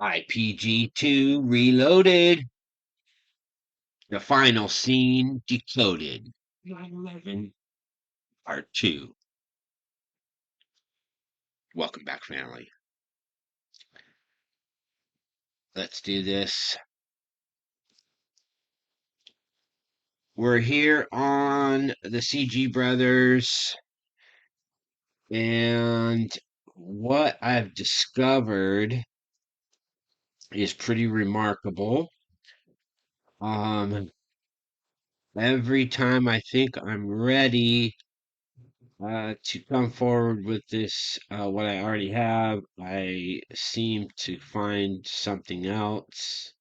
IPG2 Reloaded, the final scene decoded. 9/11 Part 2. Welcome back, family. Let's do this. We're here on the CG Brothers, and what I've discovered is pretty remarkable. Every time I think I'm ready to come forward with this, what I already have, I seem to find something else,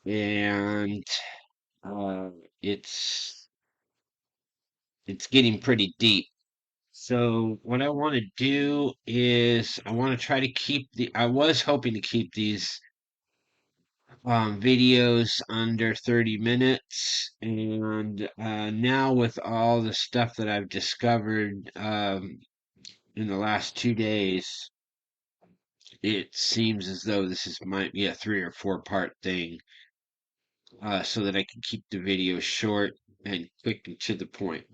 and uh, it's it's getting pretty deep. So what I want to do is I want to try to keep I was hoping to keep these videos under 30 minutes, and now with all the stuff that I've discovered in the last 2 days, it seems as though might be a 3 or 4 part thing, so that I can keep the video short and quick and to the point.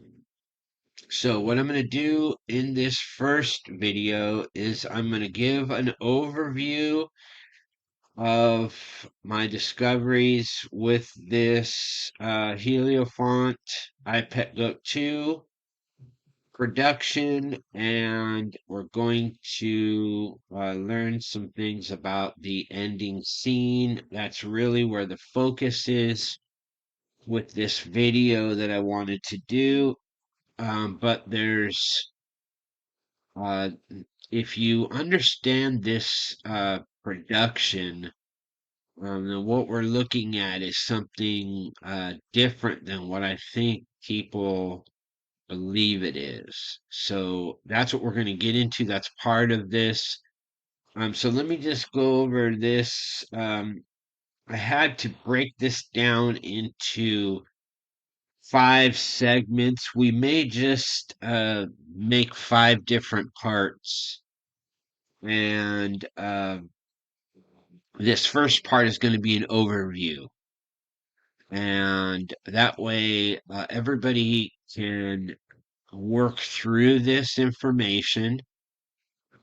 So what I'm going to do in this first video is I'm going to give an overview of my discoveries with this Heliofont iPetGoat 2 production, and we're going to learn some things about the ending scene. That's really where the focus is with this video that I wanted to do. But uh, if you understand this production, then what we're looking at is something different than what I think people believe it is. So that's what we're going to get into. That's part of this. So let me just go over this. I had to break this down into 5 segments. We may just make 5 different parts. And this first part is going to be an overview. And that way, everybody can work through this information.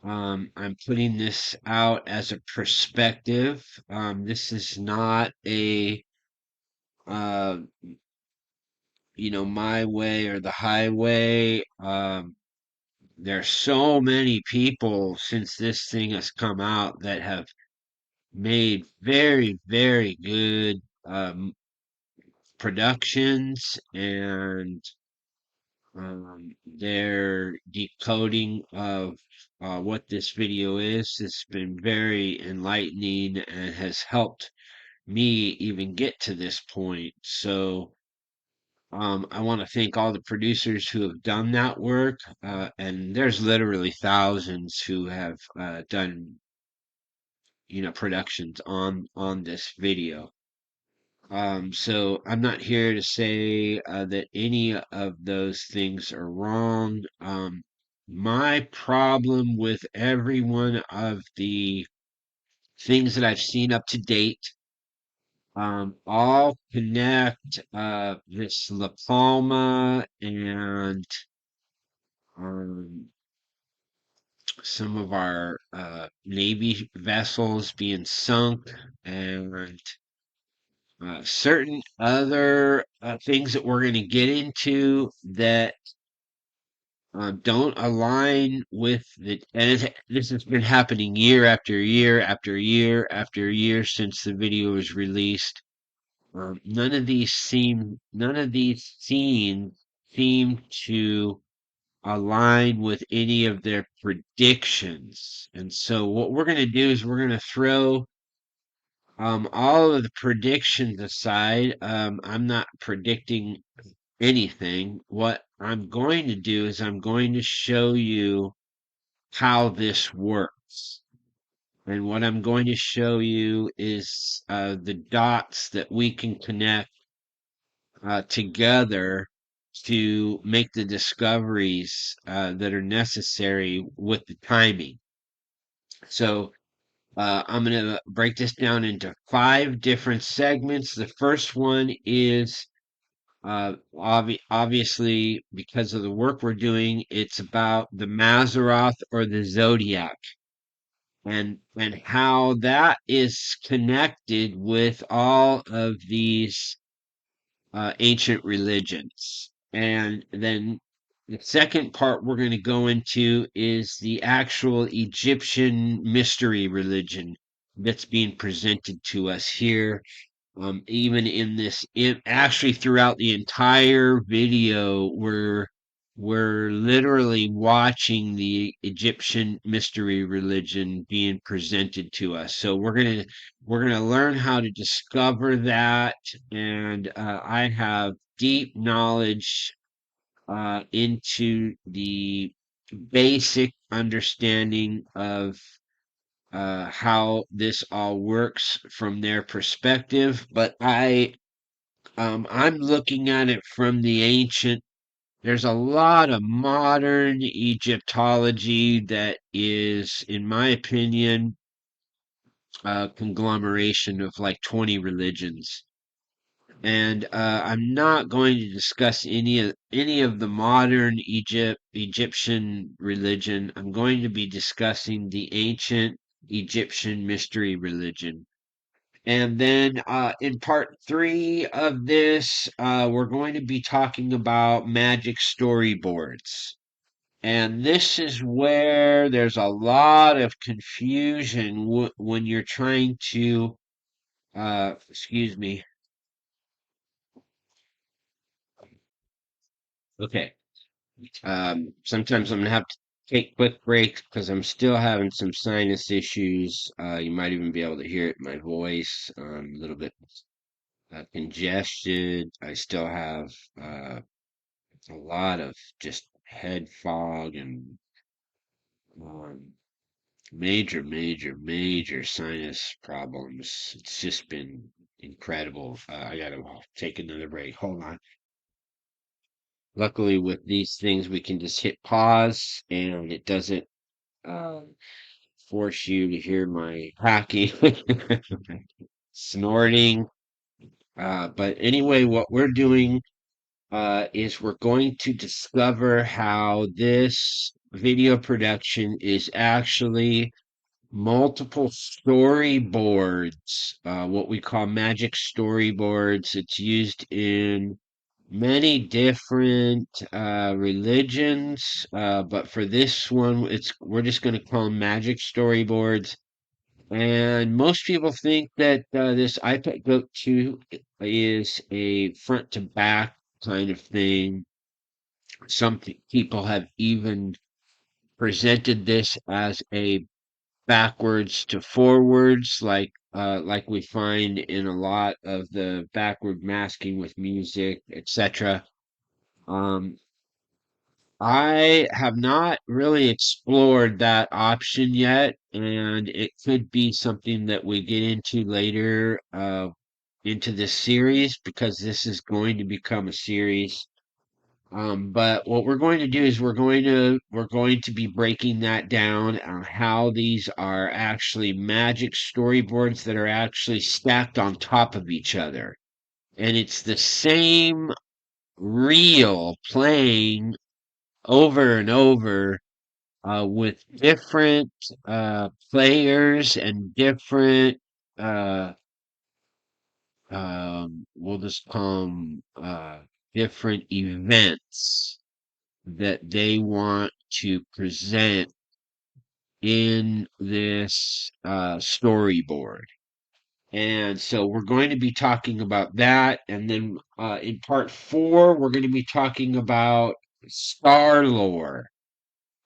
I'm putting this out as a perspective. This is not uh, my way or the highway. There's so many people since this thing has come out that have made very, very good productions, and their decoding of what this video is has been very enlightening and has helped me even get to this point. So I want to thank all the producers who have done that work, and there's literally thousands who have done productions on this video. So I'm not here to say that any of those things are wrong. My problem with every one of the things that I've seen up to date, all connect this La Palma and um, some of our Navy vessels being sunk, and certain other things that we're going to get into that don't align with this has been happening year after year after year after year since the video was released. None of these scenes seem to align with any of their predictions. And so what we're going to do is we're going to throw all of the predictions aside. I'm not predicting anything. What I'm going to do is I'm going to show you how this works. And what I'm going to show you is the dots that we can connect together to make the discoveries that are necessary with the timing. So I'm going to break this down into 5 different segments. The first one is obviously, because of the work we're doing, it's about the Mazzaroth or the zodiac, and how that is connected with all of these ancient religions. And then the second part we're going to go into is the actual Egyptian mystery religion that's being presented to us here. Even in this, actually throughout the entire video, we're literally watching the Egyptian mystery religion being presented to us. So we're gonna learn how to discover that, and I have deep knowledge into the basic understanding of how this all works from their perspective, but I'm looking at it from the ancient. There's a lot of modern Egyptology that is, in my opinion, a conglomeration of like 20 religions. And I'm not going to discuss any of the modern Egyptian religion. I'm going to be discussing the ancient Egyptian mystery religion. And then in part 3 of this, we're going to be talking about magic storyboards. And this is where there's a lot of confusion when you're trying to, excuse me. Okay. Sometimes I'm going to have to take quick breaks because I'm still having some sinus issues. You might even be able to hear it in my voice. A little bit congested. I still have a lot of just head fog and um, major sinus problems. It's just been incredible. I gotta take another break. Hold on. Luckily, with these things, we can just hit pause and it doesn't um, force you to hear my hacking, snorting. But anyway, what we're doing is we're going to discover how this video production is actually multiple storyboards, what we call magic storyboards. It's used in many different religions, but for this one, we're just going to call them magic storyboards. And most people think that this iPad Go 2 is a front to back kind of thing. Some people have even presented this as a backwards to forwards, like we find in a lot of the backward masking with music, etc. Um, I have not really explored that option yet, and it could be something that we get into later into this series because this is going to become a series. But what we're going to do is we're going to be breaking that down on how these are actually magic storyboards that are actually stacked on top of each other. And it's the same reel playing over and over with different players and different we'll just call them different events that they want to present in this storyboard. And so we're going to be talking about that. And then in part 4, we're going to be talking about star lore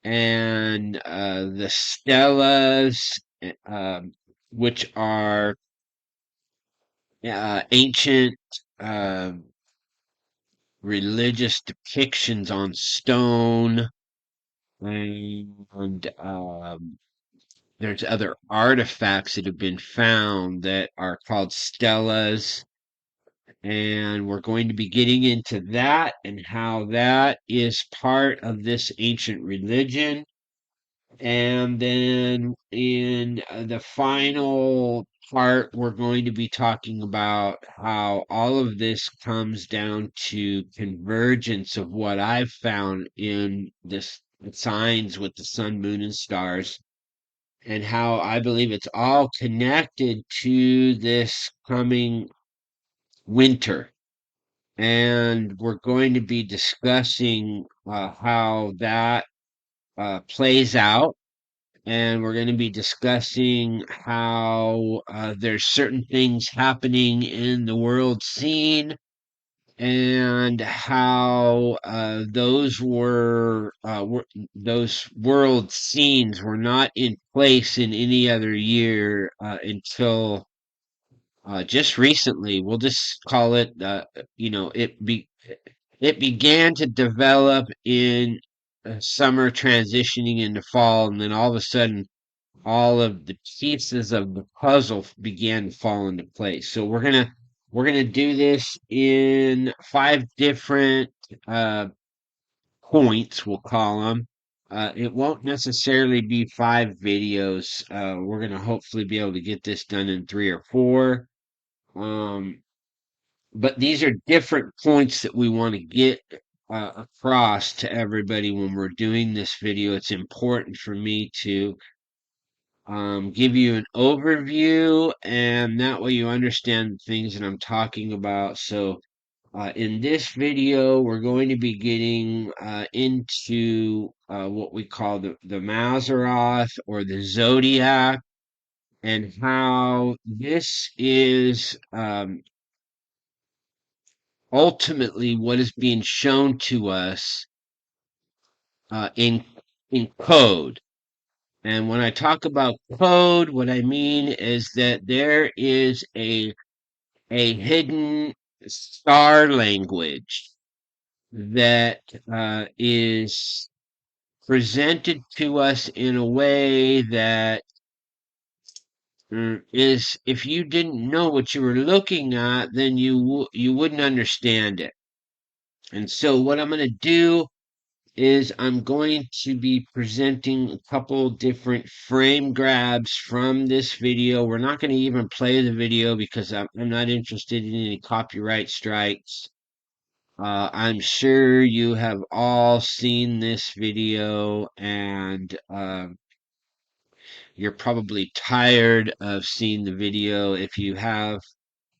and the stelas, which are ancient uh, religious depictions on stone. And there's other artifacts that have been found that are called stelas. And we're going to be getting into that and how that is part of this ancient religion. And then in the final part, we're going to be talking about how all of this comes down to convergence of what I've found in this signs with the sun, moon, and stars, and how I believe it's all connected to this coming winter. And we're going to be discussing how that plays out, and we're going to be discussing how there's certain things happening in the world scene, and how those world scenes were not in place in any other year until just recently. We'll just call it, it began to develop in summer, transitioning into fall, and then all of a sudden all of the pieces of the puzzle began to fall into place. So we're gonna do this in 5 different uh, points. We'll call them. It won't necessarily be 5 videos. We're gonna hopefully be able to get this done in 3 or 4. Um, but these are different points that we want to get across to everybody when we're doing this video. It's important for me to give you an overview, and that way you understand the things that I'm talking about. So, in this video, we're going to be getting into what we call the Mazzaroth or the Zodiac, and how this is ultimately what is being shown to us in code. And when I talk about code, what I mean is that there is a hidden star language that is presented to us in a way that is, if you didn't know what you were looking at, then you wouldn't understand it. And so what I'm going to do is I'm going to be presenting a couple different frame grabs from this video. We're not going to even play the video because I'm not interested in any copyright strikes. I'm sure you have all seen this video, and you're probably tired of seeing the video if you have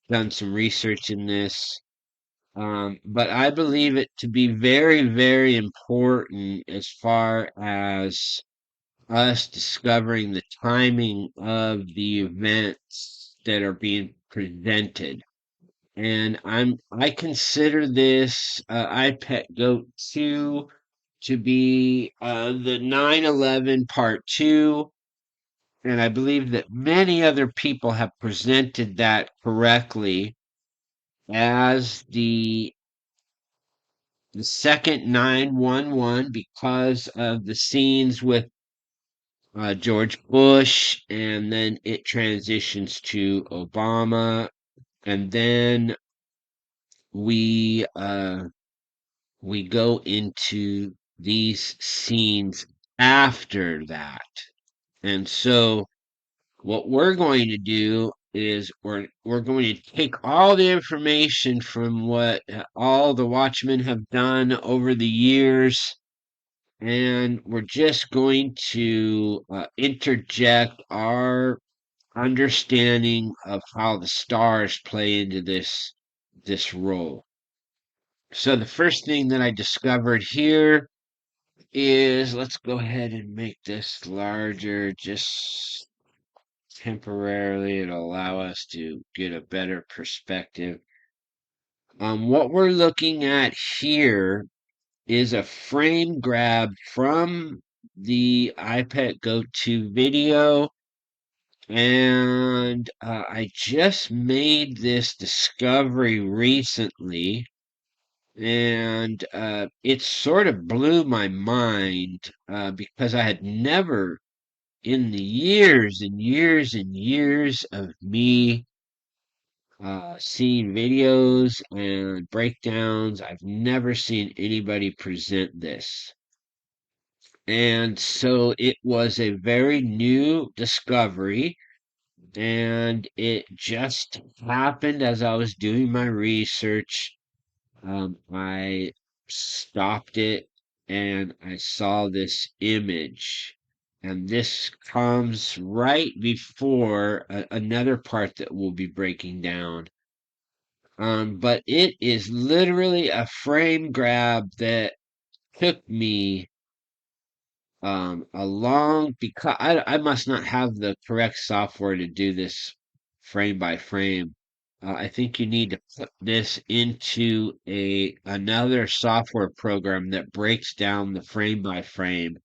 done some research in this. But I believe it to be very, very important as far as us discovering the timing of the events that are being presented. And I consider this iPet Goat 2 to be the 9/11 Part 2, and I believe that many other people have presented that correctly as the second 9/11 because of the scenes with George Bush, and then it transitions to Obama, and then we we go into these scenes after that. And so what we're going to do is we're going to take all the information from what all the Watchmen have done over the years, and we're just going to interject our understanding of how the stars play into this role. So the first thing that I discovered here is, let's go ahead and make this larger just temporarily. It'll allow us to get a better perspective. What we're looking at here is a frame grab from the iPad Go 2 video, and I just made this discovery recently, and it sort of blew my mind because I had never, in the years and years and years of me seeing videos and breakdowns, I've never seen anybody present this. And so it was a very new discovery, and it just happened as I was doing my research. I stopped it and I saw this image. And this comes right before another part that we'll be breaking down. But it is literally a frame grab that took me a long, because I must not have the correct software to do this frame by frame. I think you need to put this into a another software program that breaks down the frame by frame.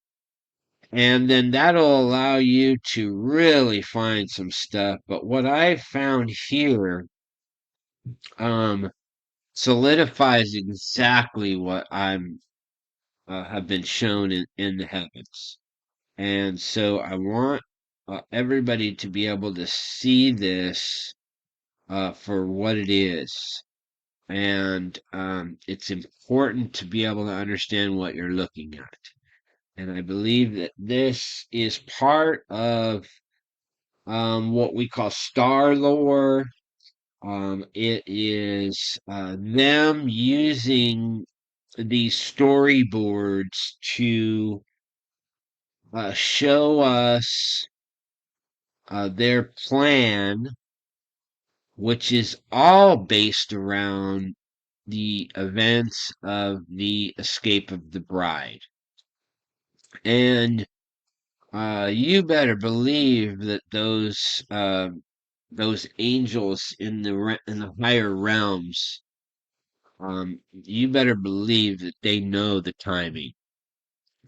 And then that'll allow you to really find some stuff. But what I found here um solidifies exactly what I'm have been shown in the heavens. And so I want everybody to be able to see this for what it is. And it's important to be able to understand what you're looking at. And I believe that this is part of what we call star lore. It is them using these storyboards to show us their plan, which is all based around the events of the escape of the bride. And you better believe that those angels in in the higher realms, you better believe that they know the timing.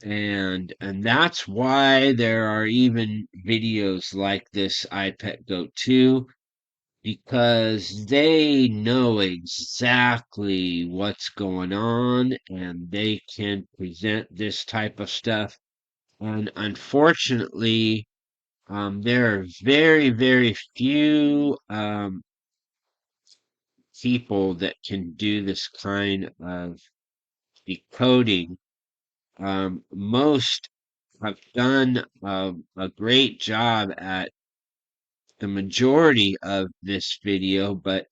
And that's why there are even videos like this iPet Goat 2, because they know exactly what's going on and they can present this type of stuff. And unfortunately, there are very, very few people that can do this kind of decoding. Most have done a great job at the majority of this video, but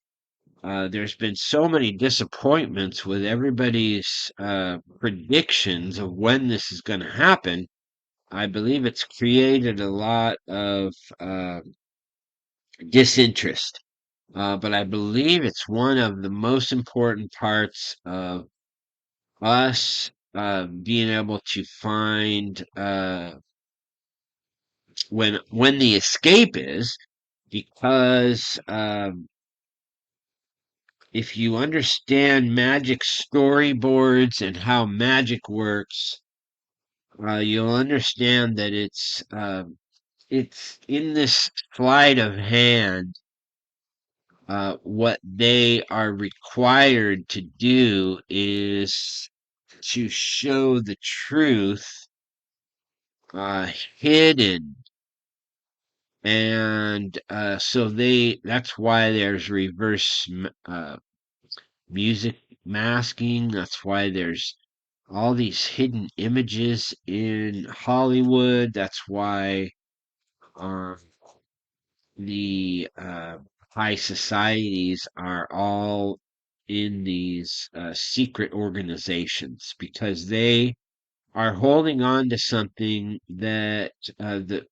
there's been so many disappointments with everybody's predictions of when this is going to happen. I believe it's created a lot of disinterest. But I believe it's one of the most important parts of us being able to find when the escape is, because if you understand magic storyboards and how magic works, you'll understand that it's in this sleight of hand. What they are required to do is to show the truth hidden, and so that's why there's reverse music masking. That's why there's all these hidden images in Hollywood. That's why um, the high societies are all in these secret organizations, because they are holding on to something that the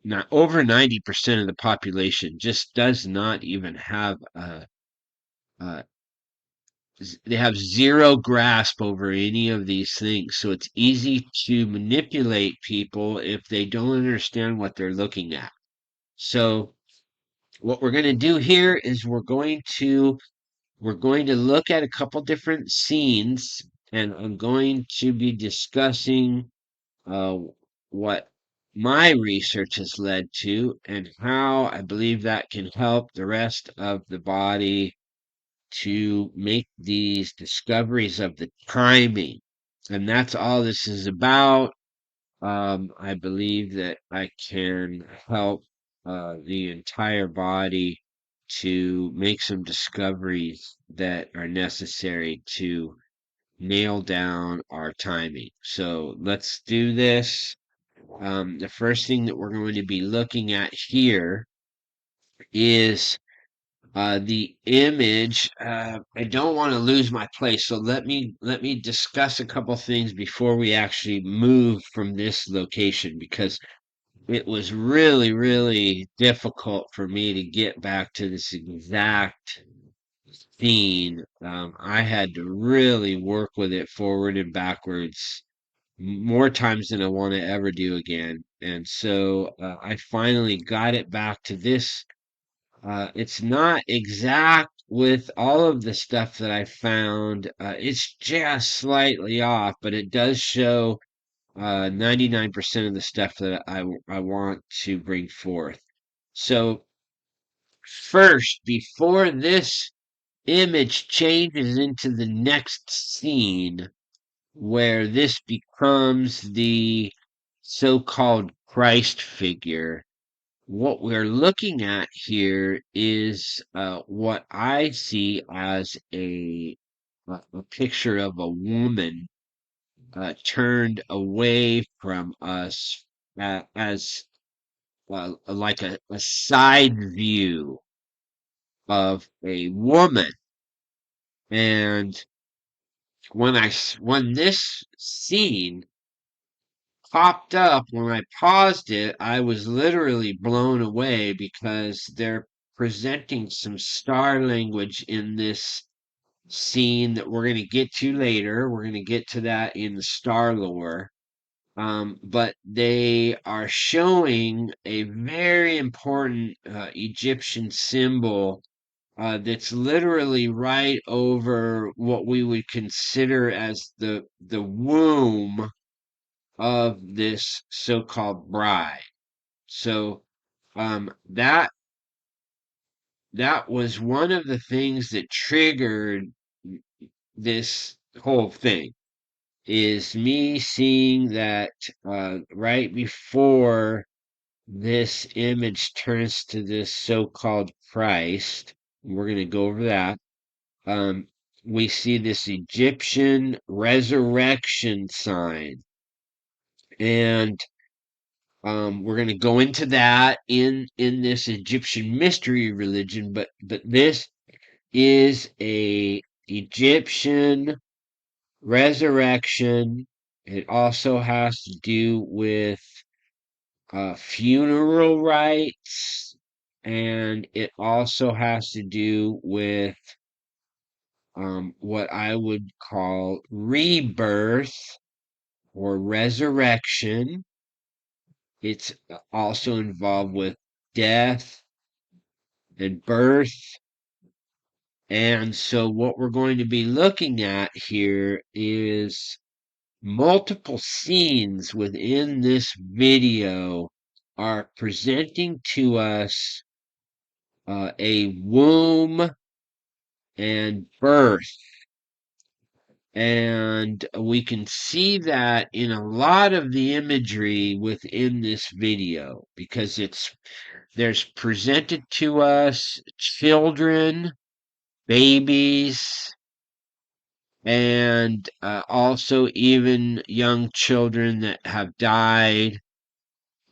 not over 90% of the population just does not even have a they have zero grasp over any of these things. So it's easy to manipulate people if they don't understand what they're looking at. So what we're going to do here is we're going to look at a couple different scenes, and I'm going to be discussing uh, what my research has led to and how I believe that can help the rest of the body to make these discoveries of the timing. And that's all this is about. I believe that I can help the entire body to make some discoveries that are necessary to nail down our timing. So let's do this. The first thing that we're going to be looking at here is the image. I don't want to lose my place, so let me discuss a couple things before we actually move from this location, because it was really, really difficult for me to get back to this exact scene. I had to really work with it forward and backwards more times than I want to ever do again. And so I finally got it back to this. It's not exact with all of the stuff that I found. It's just slightly off, but it does show 99% of the stuff that I want to bring forth. So first, before this image changes into the next scene, where this becomes the so-called Christ figure, what we're looking at here is what I see as a picture of a woman turned away from us as like a side view of a woman. And when this scene popped up, when I paused it, I was literally blown away because they're presenting some star language in this scene that we're going to get to later. We're going to get to that in the star lore. But they are showing a very important Egyptian symbol that's literally right over what we would consider as the womb of this so-called bride. So that was one of the things that triggered this whole thing, is me seeing that right before this image turns to this so-called Christ. We're going to go over that. Um, we see this Egyptian resurrection sign, and we're going to go into that in this Egyptian mystery religion, but this is a Egyptian resurrection. It also has to do with funeral rites, and it also has to do with what I would call rebirth or resurrection. It's also involved with death and birth. And so, what we're going to be looking at here is multiple scenes within this video are presenting to us a womb and birth. And we can see that in a lot of the imagery within this video, because there's presented to us children, babies, and also even young children that have died,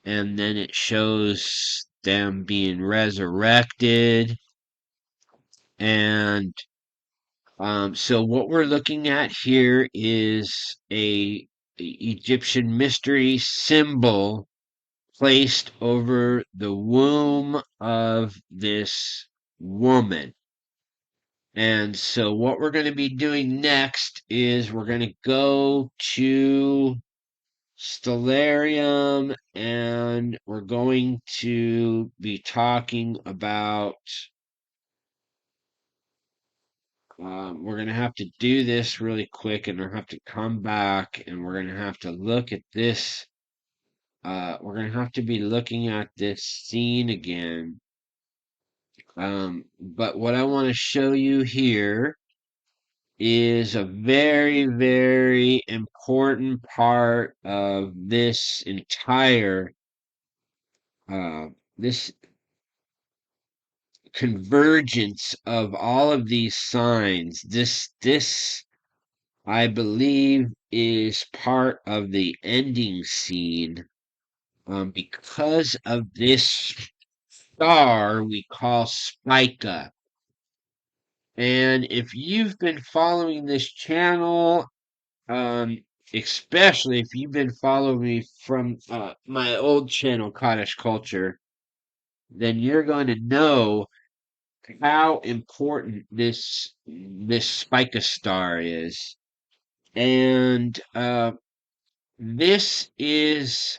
and then it shows them being resurrected. And so what we're looking at here is a Egyptian mystery symbol placed over the womb of this woman. And so what we're going to be doing next is we're going to go to Stellarium, and we're going to be talking about we're going to have to do this really quick, and we'll have to come back, and we're going to have to look at this. We're going to have to be looking at this scene again. But what I want to show you here is a very, very important part of this entire this convergence of all of these signs. This I believe is part of the ending scene, because of this star we call Spica. And if you've been following this channel, um, especially if you've been following me from my old channel, Cottage Culture, then you're going to know how important this Spica star is. And this is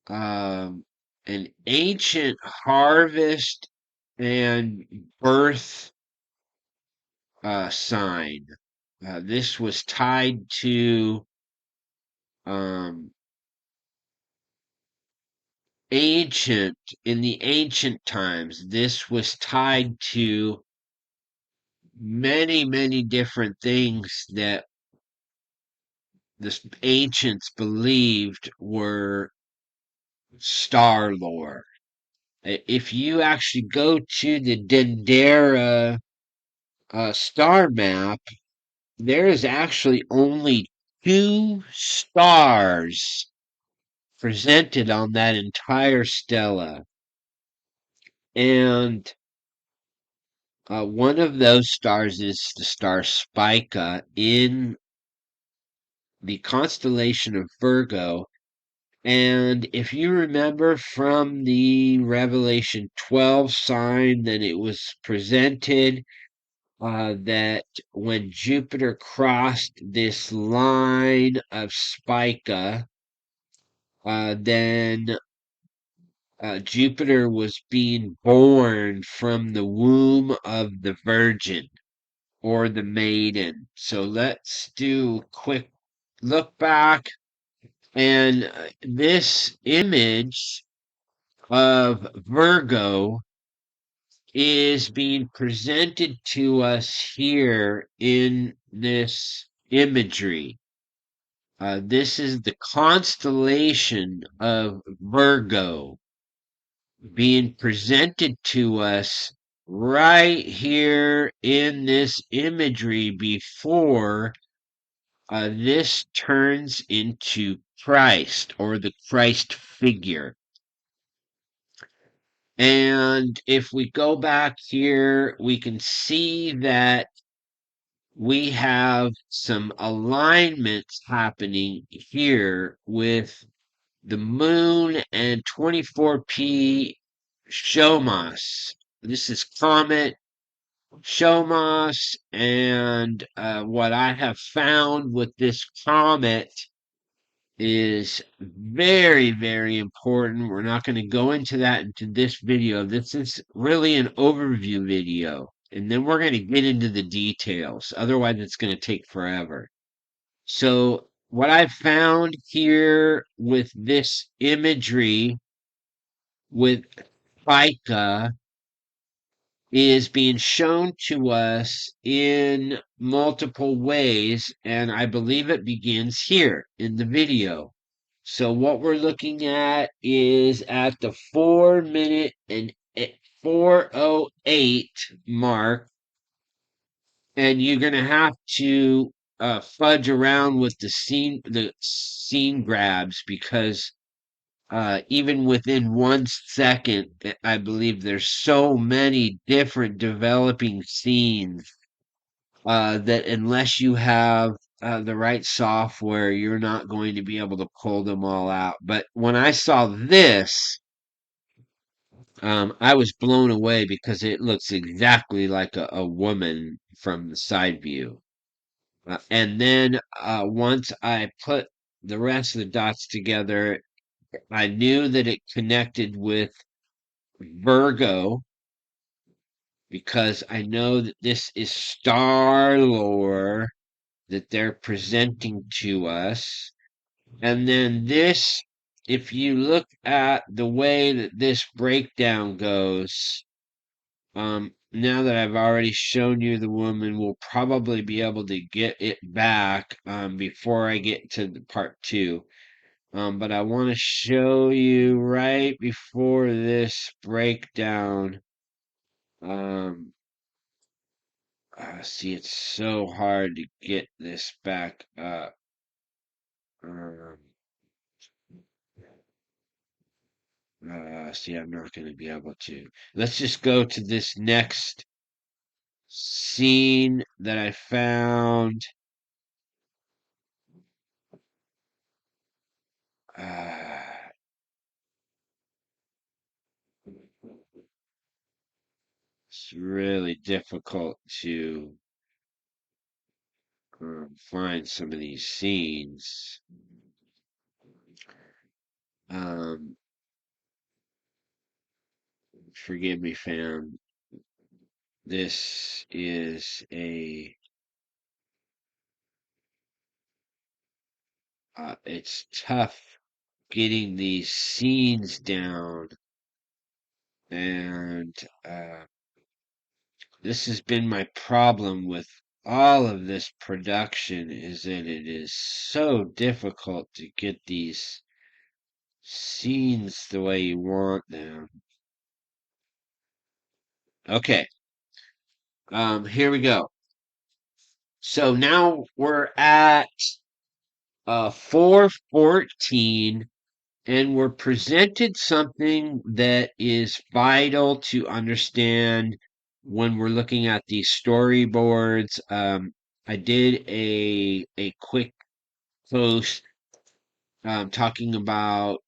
um, an ancient harvest and birth sign. This was tied to um, in the ancient times. This was tied to many, many different things that the ancients believed were star lore. If you actually go to the Dendera star map, there is actually only two stars presented on that entire stela. And one of those stars is the star Spica in the constellation of Virgo. And if you remember from the Revelation 12 sign that it was presented, that when Jupiter crossed this line of Spica, then Jupiter was being born from the womb of the Virgin or the Maiden. So let's do a quick look back. And this image of Virgo is being presented to us here in this imagery. This is the constellation of Virgo being presented to us right here in this imagery before this turns into Christ or the Christ figure. And if we go back here, we can see that we have some alignments happening here with the moon and 24p Shomos. This is Comet Shomos, and what I have found with this comet is very, very important. We're not going to go into that into this video. This is really an overview video, and then we're going to get into the details. Otherwise, it's going to take forever. So, what I found here with this imagery with FICA is being shown to us in multiple ways, and I believe it begins here in the video. So what we're looking at is at the 4 minute and 4:08 mark, and you're gonna have to fudge around with the scene grabs because even within 1 second, I believe there's so many different developing scenes that unless you have the right software, you're not going to be able to pull them all out. But when I saw this, I was blown away because it looks exactly like a woman from the side view. And then once I put the rest of the dots together, I knew that it connected with Virgo because I know that this is star lore that they're presenting to us. And then this, if you look at the way that this breakdown goes, now that I've already shown you the woman, we'll probably be able to get it back before I get to the part two. But I want to show you right before this breakdown. Um, See, it's so hard to get this back up. Um, See, I'm not going to be able to. Let's just go to this next scene that I found. Uh, it's really difficult to find some of these scenes. Um, Forgive me, fam. This is it's tough getting these scenes down, and this has been my problem with all of this production is that it is so difficult to get these scenes the way you want them. Okay, here we go. So now we're at 414, and we're presented something that is vital to understand when we're looking at these storyboards. I did a quick post talking about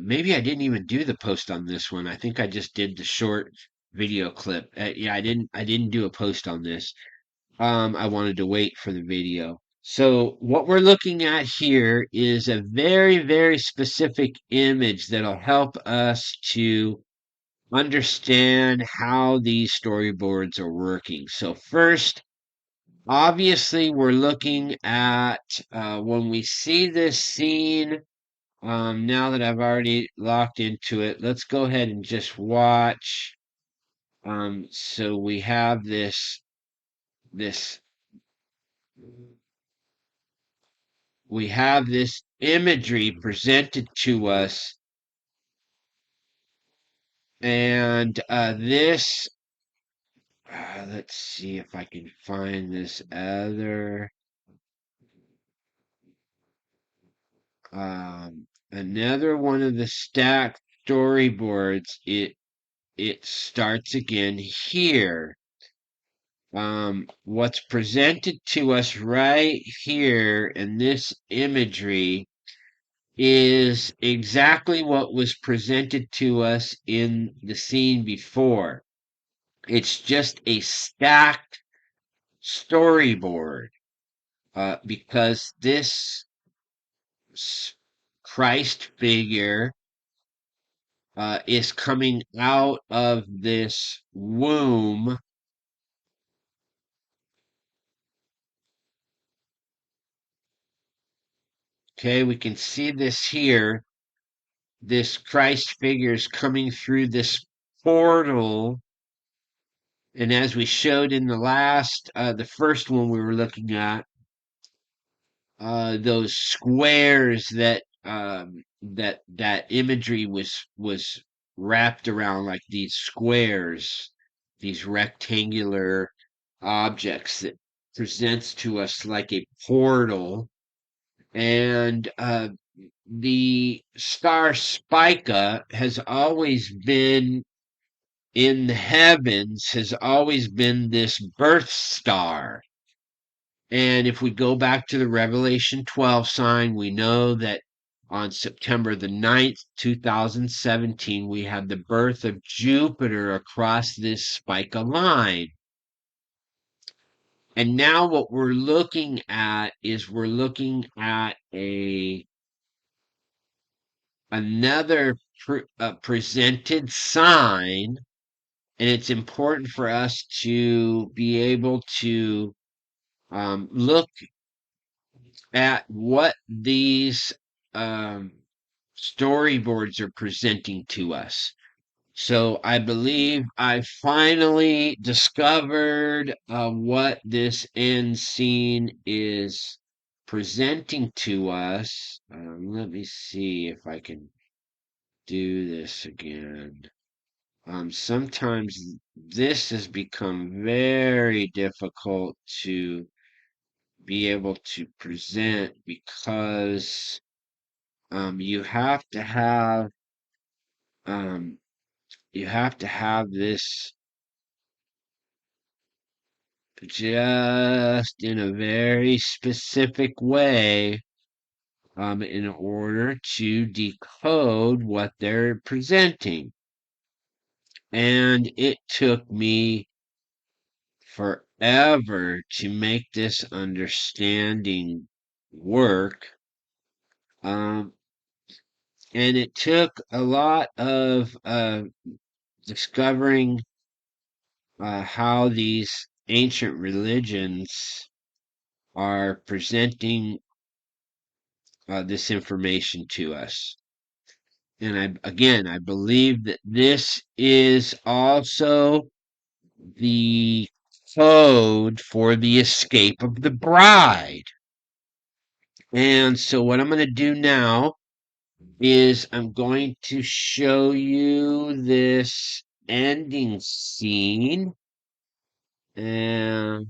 maybe I didn't even do the post on this one. I think I just did the short video clip. Yeah, I didn't do a post on this. I wanted to wait for the video. So what we're looking at here is a very, very specific image that'll help us to understand how these storyboards are working. So first, obviously, we're looking at when we see this scene. Now that I've already locked into it, let's go ahead and just watch. So we have this we have this imagery presented to us, and this let's see if I can find this other another one of the stacked storyboards. It starts again here. What's presented to us right here in this imagery is exactly what was presented to us in the scene before. It's just a stacked storyboard because this Christ figure is coming out of this womb. Okay, we can see this here. This Christ figure is coming through this portal. And as we showed in the first one we were looking at, those squares that imagery was wrapped around, like these squares, these rectangular objects that presents to us like a portal. And the star Spica has always been in the heavens, has always been this birth star. And if we go back to the Revelation 12 sign, we know that on September the 9th, 2017, we had the birth of Jupiter across this Spica line. And now what we're looking at is we're looking at another presented sign, and it's important for us to be able to look at what these um, storyboards are presenting to us. So I believe I finally discovered what this end scene is presenting to us. Let me see if I can do this again. sometimes this has become very difficult to be able to present because you have to have um, this just in a very specific way in order to decode what they're presenting. And it took me forever to make this understanding work. Um, and it took a lot of discovering how these ancient religions are presenting this information to us. And I believe that this is also the code for the escape of the bride. And so what I'm going to do now is I'm going to show you this ending scene, and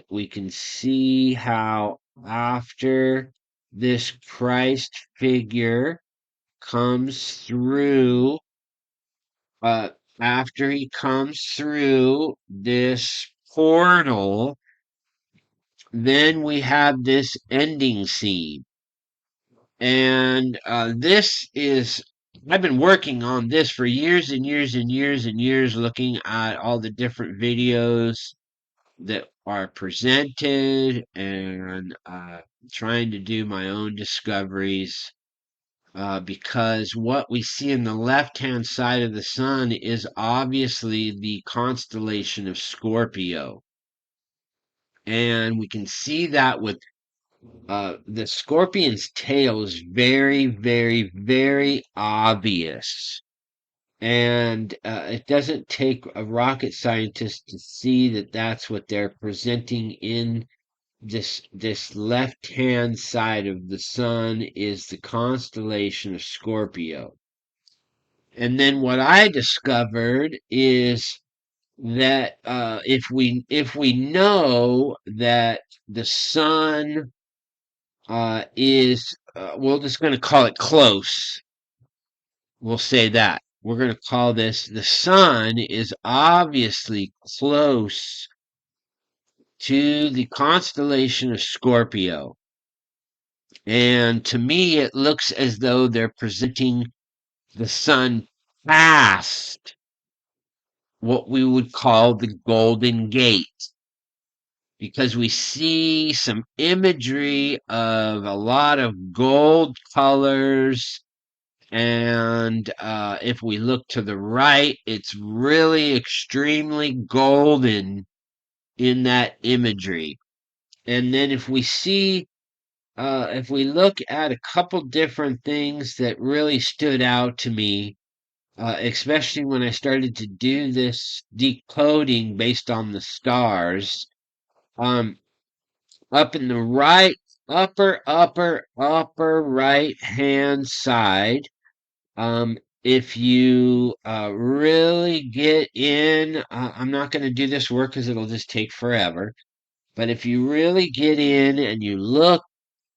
we can see how after this Christ figure comes through, uh, after he comes through this portal, then we have this ending scene. And I've been working on this for years and years and years and years, looking at all the different videos that are presented and trying to do my own discoveries. Because what we see in the left hand side of the sun is obviously the constellation of Scorpio. And we can see that with the scorpion's tail is very, very, very obvious. And it doesn't take a rocket scientist to see that that's what they're presenting in this left-hand side of the sun is the constellation of Scorpio. And then what I discovered is that if we know that the sun we're just going to call it close. We'll say that. We're going to call this the sun is obviously close to the constellation of Scorpio. And to me, it looks as though they're presenting the sun past what we would call the Golden Gate, because we see some imagery of a lot of gold colors. And if we look to the right, it's really extremely golden in that imagery. And then if we look at a couple different things that really stood out to me, especially when I started to do this decoding based on the stars, um, up in the right, upper right hand side, if you really get in, I'm not going to do this work because it'll just take forever. But if you really get in and you look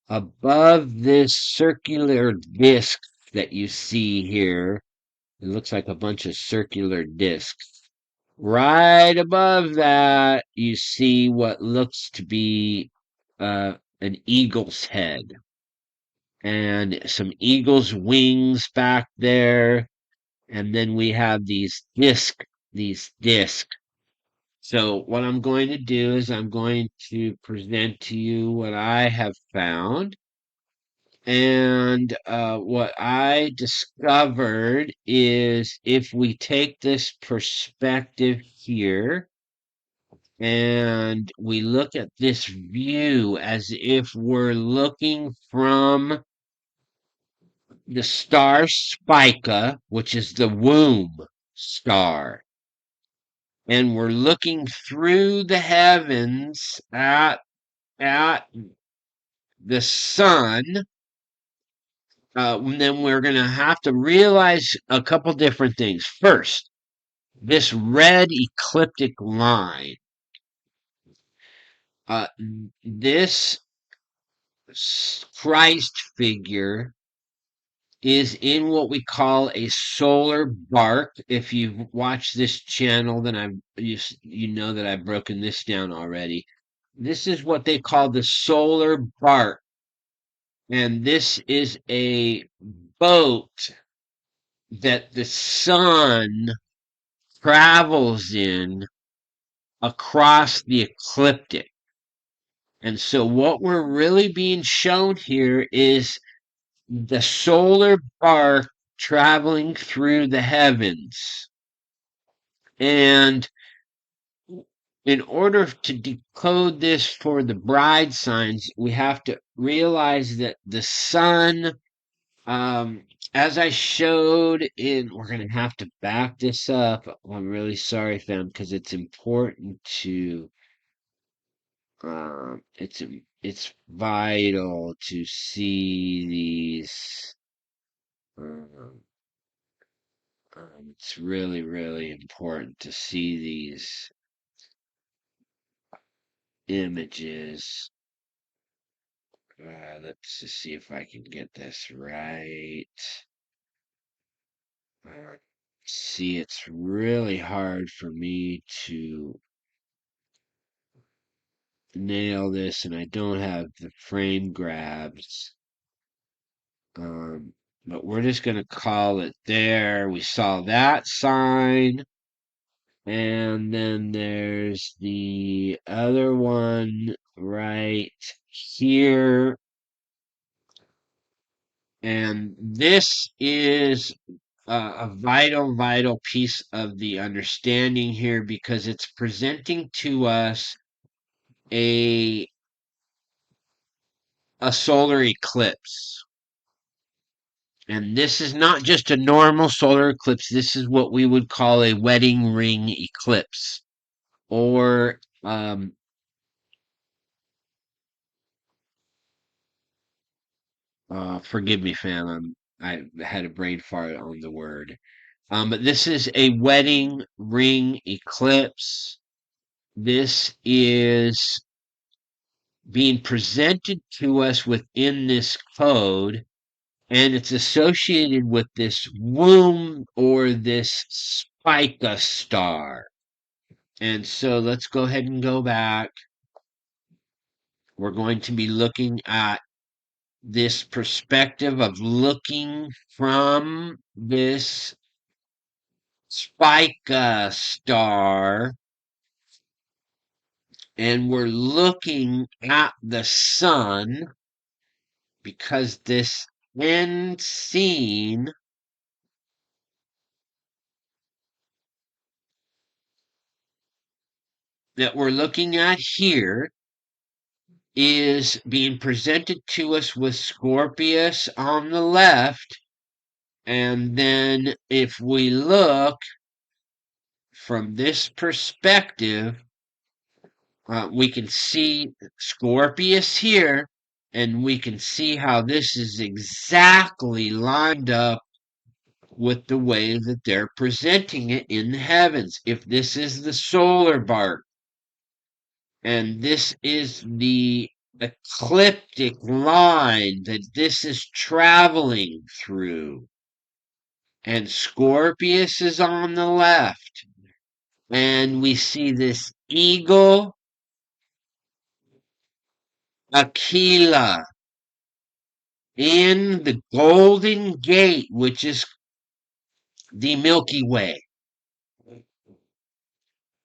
above this circular disc that you see here, it looks like a bunch of circular discs. Right above that, you see what looks to be an eagle's head and some eagle's wings back there. And then we have these discs. So what I'm going to do is I'm going to present to you what I have found. And what I discovered is if we take this perspective here and we look at this view as if we're looking from the star Spica, which is the womb star, and we're looking through the heavens at the sun, then we're going to have to realize a couple different things. First, this red ecliptic line, uh, this Christ figure is in what we call a solar bark. If you've watched this channel, then you know that I've broken this down already. This is what they call the solar bark, and this is a boat that the sun travels in across the ecliptic. And so what we're really being shown here is the solar bark traveling through the heavens. And in order to decode this for the bride signs, we have to realize that the sun, as I showed we're going to have to back this up. I'm really sorry, fam, because it's important to, it's vital to see these. Um, it's really, really important to see these images. Let's just see if I can get this right. See, it's really hard for me to nail this, and I don't have the frame grabs. But we're just going to call it there. We saw that sign. And then there's the other one right here. And this is a vital, vital piece of the understanding here because it's presenting to us a solar eclipse. And this is not just a normal solar eclipse. This is what we would call a wedding ring eclipse. Or, forgive me, fam. I had a brain fart on the word. But this is a wedding ring eclipse. This is being presented to us within this code, and it's associated with this womb or this spica star. And so let's go ahead and go back. We're going to be looking at this perspective of looking from this spica star, and we're looking at the sun because this end scene that we're looking at here is being presented to us with Scorpius on the left. And then if we look from this perspective, we can see Scorpius here, and we can see how this is exactly lined up with the way that they're presenting it in the heavens. If this is the solar bark, and this is the ecliptic line that this is traveling through, and Scorpius is on the left, and we see this eagle, Aquila, in the Golden Gate, which is the Milky Way.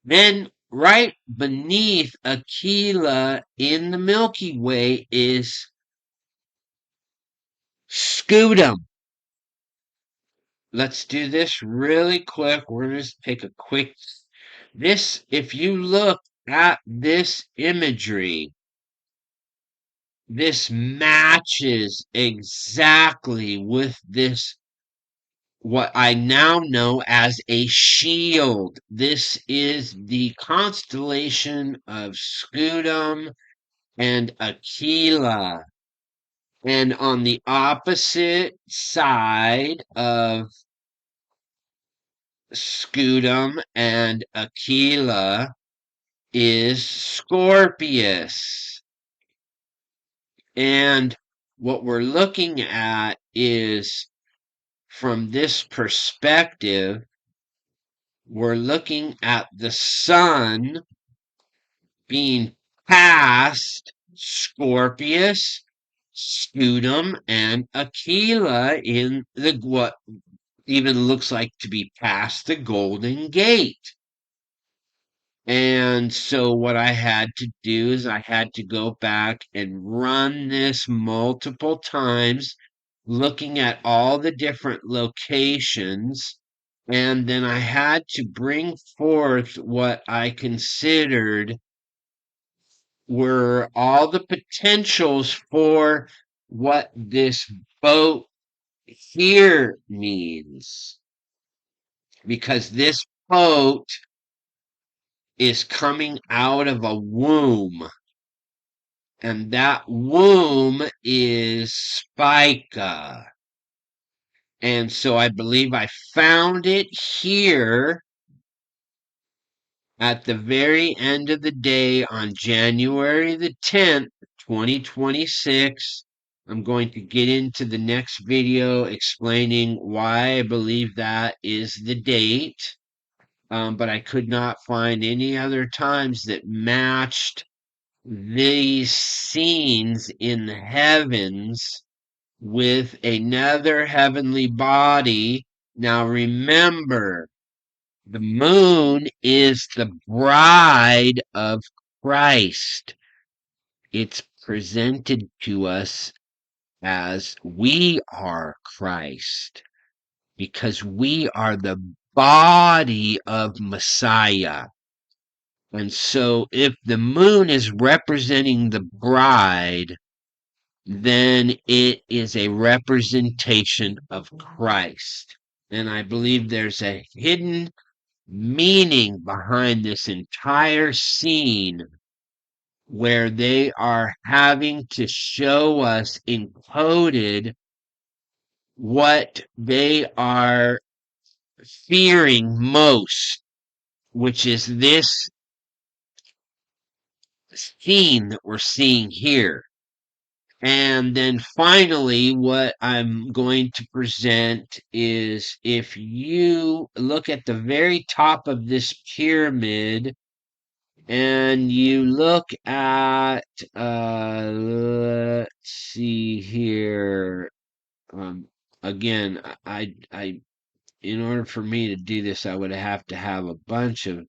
Then, right beneath Aquila in the Milky Way is Scutum. Let's do this really quick. We're going to take a quick. This, if you look at this imagery, this matches exactly with this, what I now know as a shield. This is the constellation of Scutum and Aquila. And on the opposite side of scutum, and aquila is Scorpius. And what we're looking at is from this perspective, we're looking at the sun being past Scorpius, scutum, and aquila in the what even looks like to be past the Golden Gate. And so what I had to do is I had to go back and run this multiple times, looking at all the different locations. And then I had to bring forth what I considered were all the potentials for what this boat here means. Because this boat is coming out of a womb, and that womb is Spica. And so I believe I found it here at the very end of the day on January the 10th, 2026. I'm going to get into the next video explaining why I believe that is the date. But I could not find any other times that matched these scenes in the heavens with another heavenly body. Now remember, the moon is the bride of Christ. It's presented to us as we are Christ because we are the body of Messiah. And so if the moon is representing the bride, then it is a representation of Christ. And I believe there's a hidden meaning behind this entire scene where they are having to show us encoded what they are fearing most, which is this scene that we're seeing here. And then finally, what I'm going to present is if you look at the very top of this pyramid and you look at, let's see here. Again, in order for me to do this, I would have to have a bunch of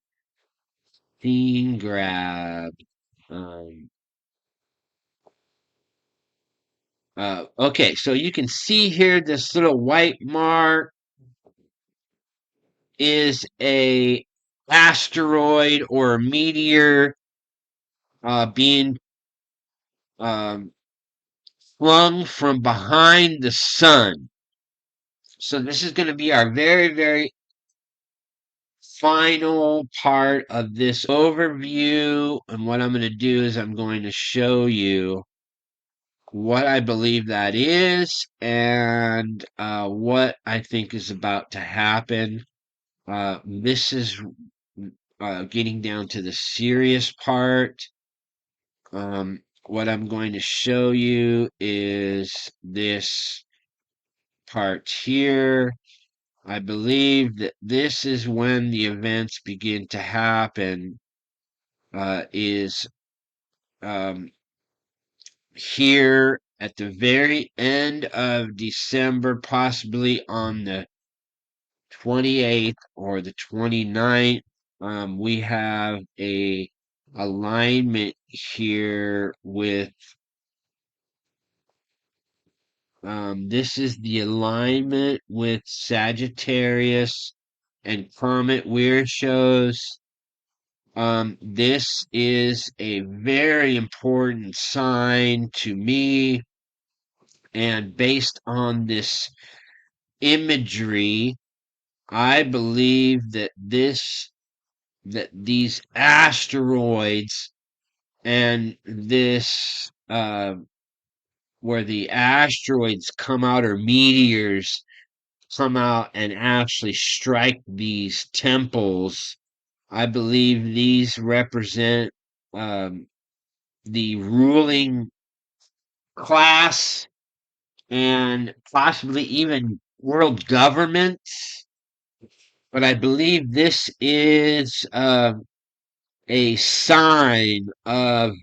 scene grab. Um, okay, so you can see here this little white mark is a asteroid or a meteor being um, flung from behind the sun. So this is going to be our very, very final part of this overview. And what I'm going to do is I'm going to show you what I believe that is and what I think is about to happen. This is getting down to the serious part. What I'm going to show you is this part here. I believe that this is when the events begin to happen, is here at the very end of December, possibly on the 28th or the 29th. We have a alignment here with this is the alignment with Sagittarius and Comet Weir shows. This is a very important sign to me, and based on this imagery, I believe that these asteroids and this where the asteroids come out or meteors come out and actually strike these temples. I believe these represent um, the ruling class and possibly even world governments. But I believe this is a sign of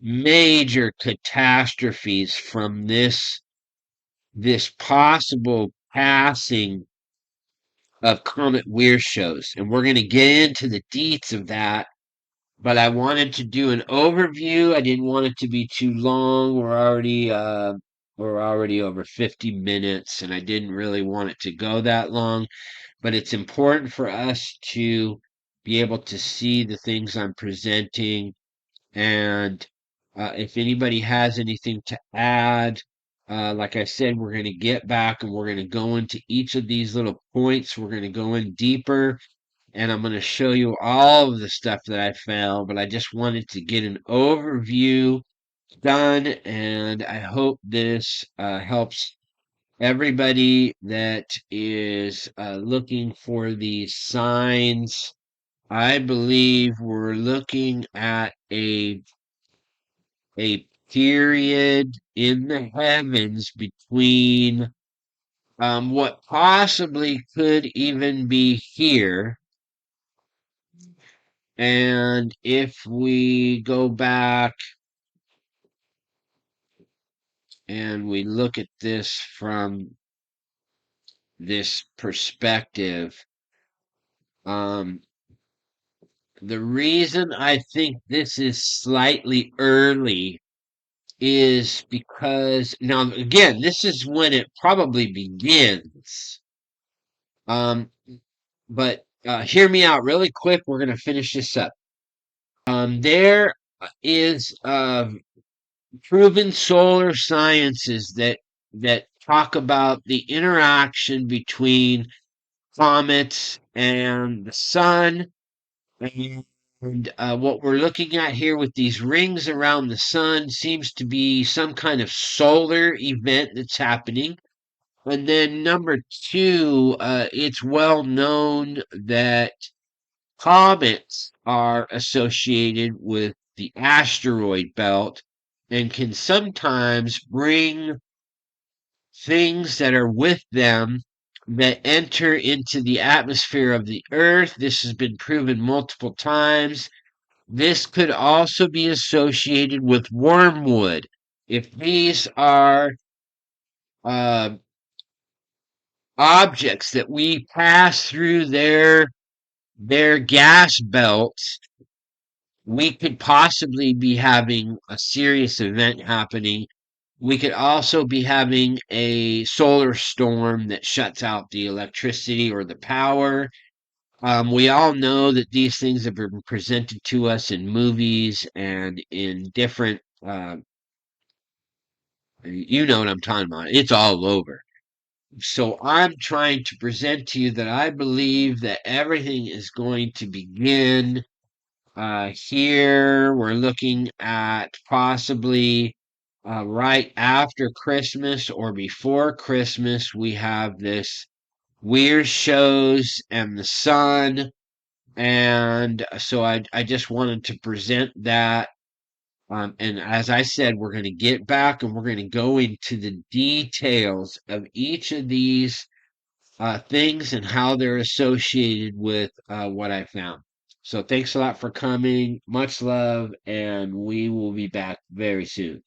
major catastrophes from this possible passing of Comet Shows. And we're going to get into the deets of that, but I wanted to do an overview. I didn't want it to be too long. We're already over 50 minutes, and I didn't really want it to go that long, but it's important for us to be able to see the things I'm presenting. And if anybody has anything to add, like I said, we're going to get back and we're going to go into each of these little points. We're going to go in deeper, and I'm going to show you all of the stuff that I found. But I just wanted to get an overview done, and I hope this helps everybody that is looking for these signs. I believe we're looking at a period in the heavens between what possibly could even be here. And if we go back and we look at this from this perspective, um, the reason I think this is slightly early is because now again, this is when it probably begins. Um, but hear me out really quick. We're going to finish this up. There is proven solar sciences that talk about the interaction between comets and the sun. And what we're looking at here with these rings around the sun seems to be some kind of solar event that's happening. And then number two, it's well known that comets are associated with the asteroid belt and can sometimes bring things that are with them that enter into the atmosphere of the Earth. This has been proven multiple times. This could also be associated with wormwood. If these are uh, objects that we pass through their gas belts, we could possibly be having a serious event happening. We could also be having a solar storm that shuts out the electricity or the power. We all know that these things have been presented to us in movies and in different, you know what I'm talking about. It's all over. So I'm trying to present to you that I believe that everything is going to begin. Here we're looking at possibly right after Christmas or before Christmas. We have this weird shows and the sun. And so I just wanted to present that. And as I said, we're going to get back and we're going to go into the details of each of these things and how they're associated with what I found. So thanks a lot for coming. Much love, and we will be back very soon.